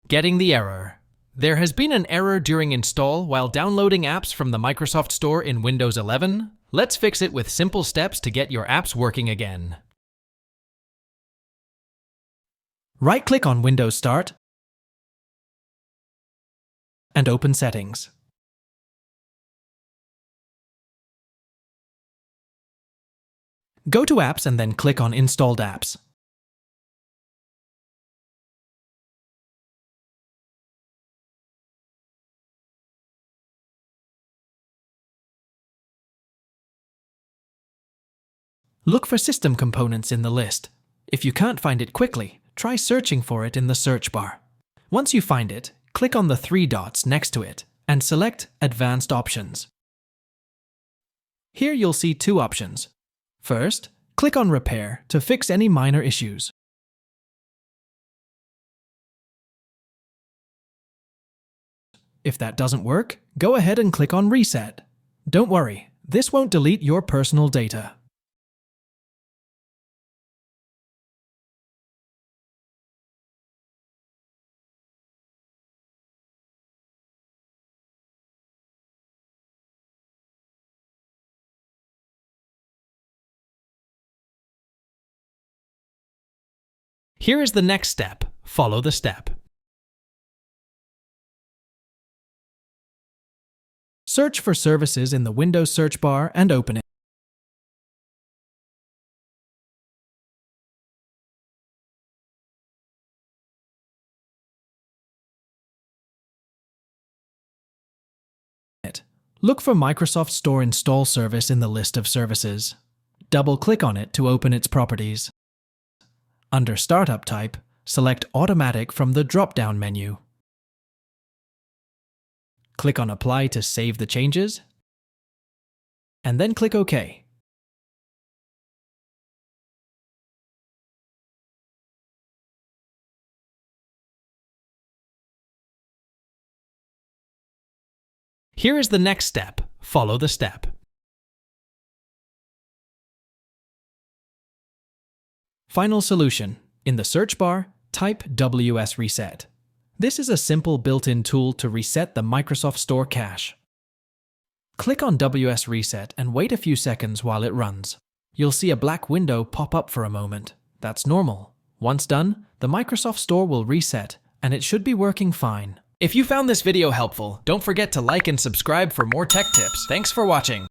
Getting the error. There has been an error during install while downloading apps from the Microsoft Store in Windows 11. Let's fix it with simple steps to get your apps working again. Right-click on Windows Start and open Settings. Go to Apps and then click on Installed Apps. Look for system components in the list. If you can't find it quickly, try searching for it in the search bar. Once you find it, click on the 3 dots next to it and select Advanced Options. Here you'll see 2 options. First, click on Repair to fix any minor issues. If that doesn't work, go ahead and click on Reset. Don't worry, this won't delete your personal data. Here is the next step. Follow the step. Search for services in the Windows search bar and open it. Look for Microsoft Store Install Service in the list of services. Double-click on it to open its properties. Under Startup Type, select Automatic from the drop-down menu. Click on Apply to save the changes, and then click OK. Here is the next step. Follow the step. Final solution. In the search bar, type wsreset. This is a simple built-in tool to reset the Microsoft Store cache. Click on wsreset and wait a few seconds while it runs. You'll see a black window pop up for a moment. That's normal. Once done, the Microsoft Store will reset, and it should be working fine. If you found this video helpful, don't forget to like and subscribe for more tech tips. Thanks for watching.